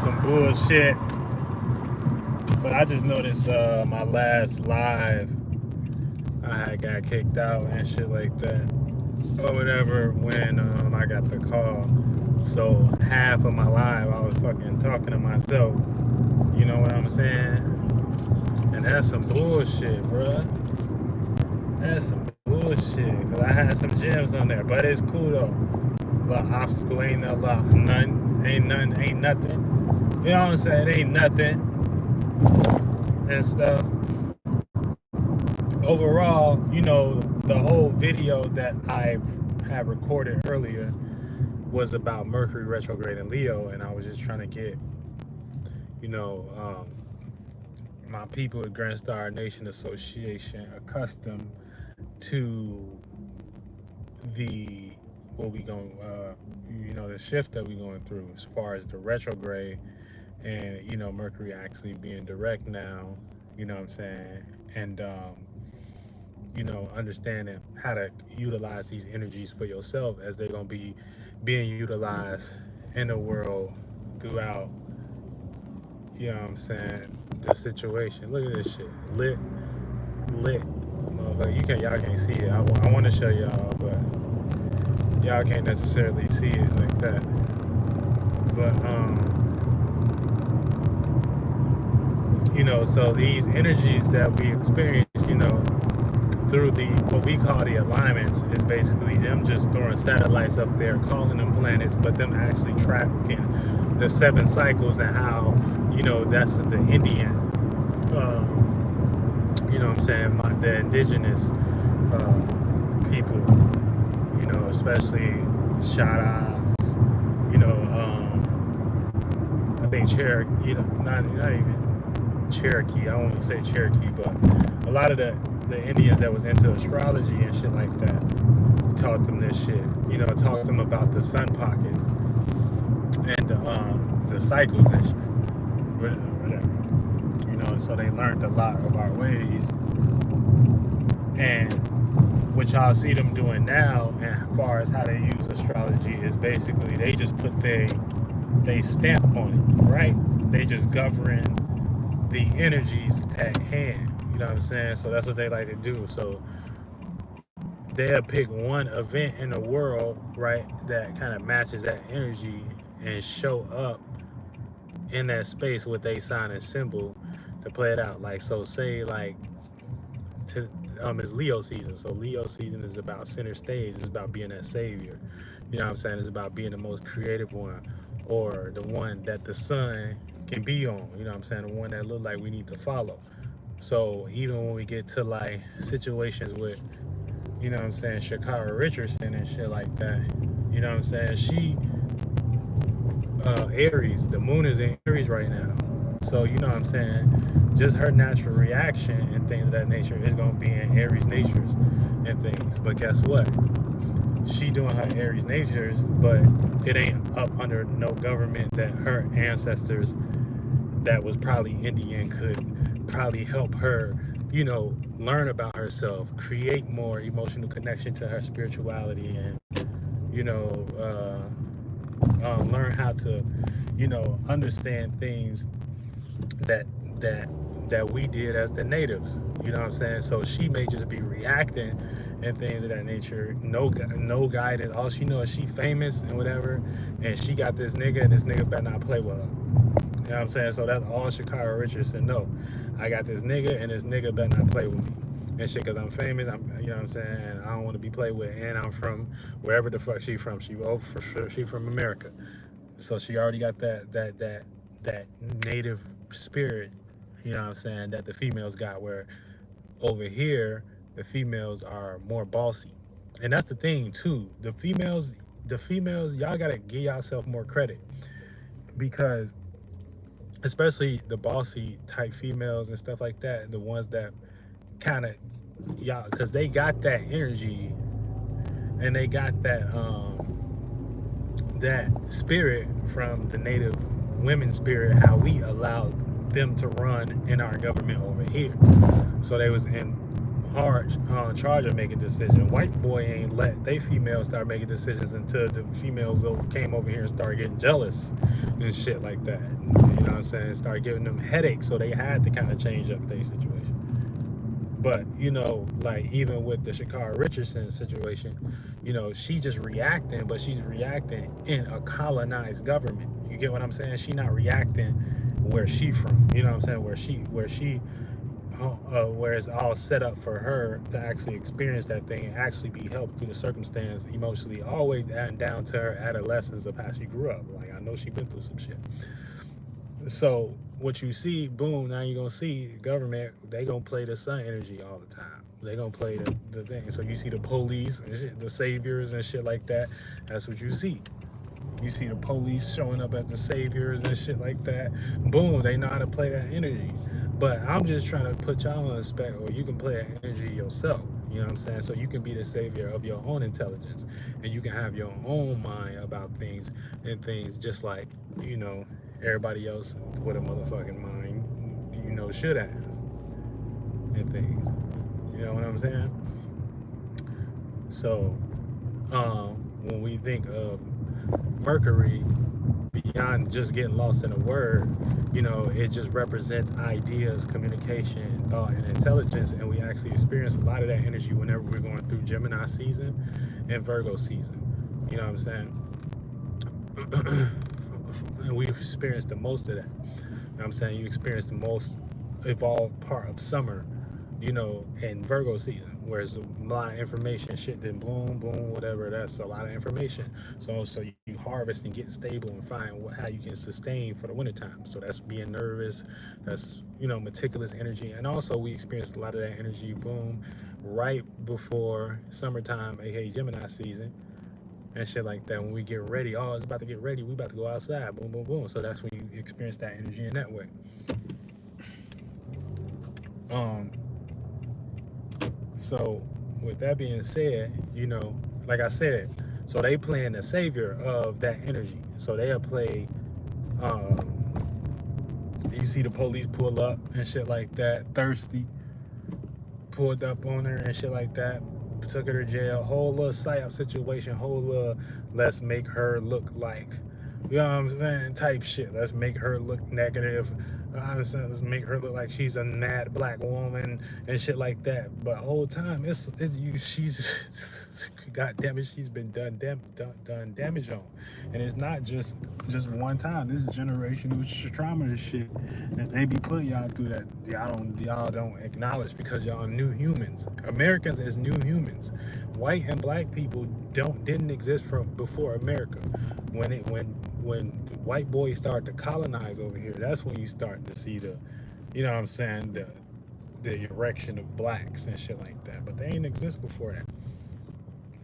some bullshit. But I just noticed my last live, I had got kicked out and shit like that, or whatever, when I got the call. So half of my live, I was fucking talking to myself. You know what I'm saying? And that's some bullshit, bruh. That's some bullshit. Cause I had some gems on there, but it's cool though. The obstacle ain't a lot, ain't nothing. You know what I'm saying? It ain't nothing and stuff. Overall, you know, the whole video that I had recorded earlier was about Mercury retrograde in Leo, and I was just trying to get, you know, my people at Grand Star Nation Association accustomed to the the shift that we going through as far as the retrograde, and you know, Mercury actually being direct now. You know what I'm saying? And you know, understanding how to utilize these energies for yourself as they're gonna be being utilized in the world throughout. You know what I'm saying? The situation. Look at this shit. Lit. Motherfucker, y'all can't see it. I want to show y'all, but y'all can't necessarily see it like that. But you know, so these energies that we experience, you know, through what we call the alignments, is basically them just throwing satellites up there, calling them planets, but them actually tracking the 7 cycles and how, you know, that's the Indian, you know what I'm saying, the indigenous people, you know, especially Sha'Carri, you know, I think Cherokee, you know, not even Cherokee, I don't want to say Cherokee, but a lot of the Indians that was into astrology and shit like that taught them this shit, you know, taught them about the sun pockets and the cycles and shit, whatever, you know, so they learned a lot of our ways. And what y'all see them doing now, as far as how they use astrology, is basically they just put they stamp on it, right? They just govern the energies at hand. You know what I'm saying? So that's what they like to do. So they'll pick one event in the world, right, that kind of matches that energy and show up in that space with a sign and symbol to play it out. Like, so say like it's Leo season. So Leo season is about center stage. It's about being that savior. You know what I'm saying? It's about being the most creative one, or the one that the sun can be on. You know what I'm saying? The one that look like we need to follow. So even when we get to like situations with, you know what I'm saying, Sha'Carri Richardson and shit like that, you know what I'm saying, she Aries, the moon is in Aries right now. So you know what I'm saying, just her natural reaction and things of that nature is gonna be in Aries natures and things. But guess what? She doing her Aries natures, but it ain't up under no government that her ancestors that was probably Indian could probably help her, you know, learn about herself, create more emotional connection to her spirituality, and you know, learn how to, you know, understand things that we did as the natives. You know what I'm saying? So she may just be reacting and things of that nature. No guidance. All she knows is she famous and whatever, and she got this nigga, and this nigga better not play with her. You know what I'm saying? So that's all Sha'Carri Richardson know. I got this nigga, and this nigga better not play with me and shit, because I'm famous. You know what I'm saying? And I don't want to be played with, and I'm from wherever the fuck she from. She for sure she from America. So she already got that native spirit, you know what I'm saying, that the females got, where over here the females are more bossy. And that's the thing too. The females, y'all gotta give yourself more credit, because especially the bossy type females and stuff like that, the ones that kind of, y'all, because they got that energy and they got that that spirit from the native women spirit, how we allowed them to run in our government over here. So they was in charge of making decisions. White boy ain't let they females start making decisions until the females came over here and started getting jealous and shit like that. You know what I'm saying? Start giving them headaches, so they had to kind of change up their situation. But like even with the Sha'Carri Richardson situation, she just reacting, but she's reacting in a colonized government. You get what I'm saying? She not reacting where she from. You know what I'm saying? Where it's all set up for her to actually experience that thing and actually be helped through the circumstance emotionally, all the way down to her adolescence of how she grew up. Like, I know she been through some shit. So what you see, boom, now you're gonna see government, they gonna play the sun energy all the time. They gonna play the thing. So you see the police and shit, the saviors and shit like that. That's what you see. You see the police showing up as the saviors and shit like that. Boom, they know how to play that energy. But I'm just trying to put y'all on a spec, or you can play that energy yourself. You know what I'm saying? So you can be the savior of your own intelligence, and you can have your own mind about things and things, just like everybody else with a motherfucking mind, should have, and things. You know what I'm saying? So when we think of Mercury, beyond just getting lost in a word, it just represents ideas, communication, thought, and intelligence. And we actually experience a lot of that energy whenever we're going through Gemini season and Virgo season. You know what I'm saying? And we've experienced the most of that. You know what I'm saying? You experience the most evolved part of summer, in Virgo season, whereas a lot of information, shit then boom, whatever, that's a lot of information. So you harvest and get stable and find how you can sustain for the wintertime. So that's being nervous, that's, meticulous energy. And also we experienced a lot of that energy, boom, right before summertime, aka Gemini season, and shit like that. When we get ready, it's about to get ready, we about to go outside, boom. So that's when you experience that energy in that way. So with that being said, like I said, so they playing the savior of that energy. So they'll play, you see the police pull up and shit like that, thirsty, pulled up on her and shit like that, took her to jail, whole little psyop situation, whole little let's make her look like, you know what I'm saying, type shit. Let's make her look negative. Let's make her look like she's a mad black woman and shit like that. But whole time, she's God damn it, she's been done damage on, and it's not just one time. This is generational trauma and shit that they be putting y'all through that y'all don't acknowledge, because y'all new humans. Americans is new humans. White and black people didn't exist before America. When white boys start to colonize over here, that's when you start to see the erection of blacks and shit like that. But they didn't exist before that.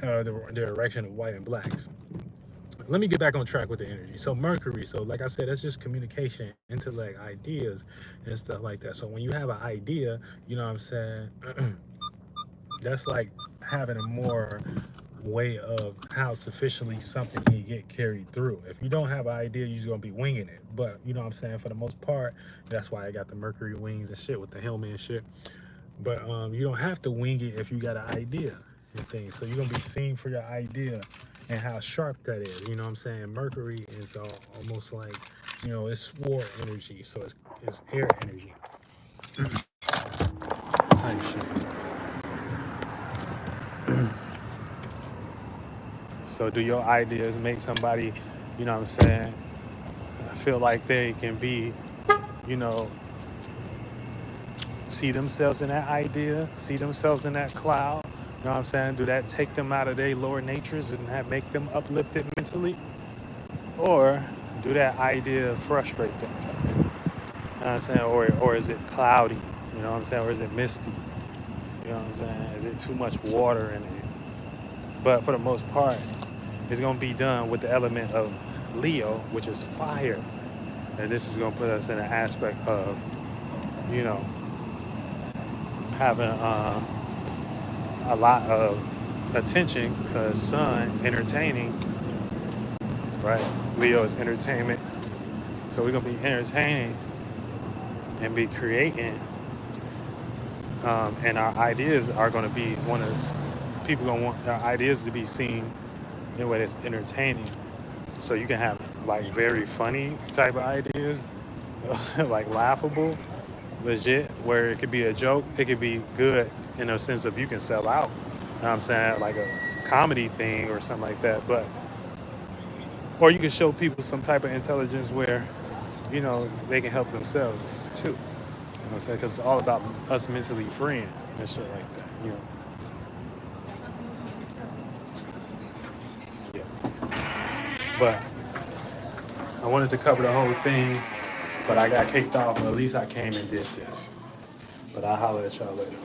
The erection of white and blacks. Let me get back on track with the energy. So Mercury, so like I said, that's just communication, intellect, ideas, and stuff like that. So when you have an idea, you know what I'm saying, that's like having a more way of how sufficiently something can get carried through. If you don't have an idea, you're just gonna be winging it. But you know what I'm saying, for the most part, that's why I got the Mercury wings and shit with the helmet and shit. But you don't have to wing it if you got an idea and things. So you're gonna be seen for your idea and how sharp that is. You know what I'm saying? Mercury is almost like, it's sword energy, so it's air energy type shit. So do your ideas make somebody, you know what I'm saying, feel like they can be, see themselves in that idea, see themselves in that cloud? You know what I'm saying? Do that take them out of their lower natures and make them uplifted mentally? Or do that idea frustrate them? You know what I'm saying? Or is it cloudy? You know what I'm saying? Or is it misty? You know what I'm saying? Is it too much water in it? But for the most part, it's going to be done with the element of Leo, which is fire. And this is going to put us in an aspect of, having a lot of attention, because sun, entertaining, right? Leo is entertainment. So we're going to be entertaining and be creating And our ideas are going to be people going to want our ideas to be seen in a way that's entertaining. So you can have like very funny type of ideas, like laughable, legit, where it could be a joke. It could be good in a sense of you can sell out. You know what I'm saying? Like a comedy thing or something like that. But or you can show people some type of intelligence where, they can help themselves too. You know what I'm saying? Because it's all about us mentally freeing and shit like that. Yeah. But I wanted to cover the whole thing, but I got kicked off. But at least I came and did this. But I'll holler at y'all later.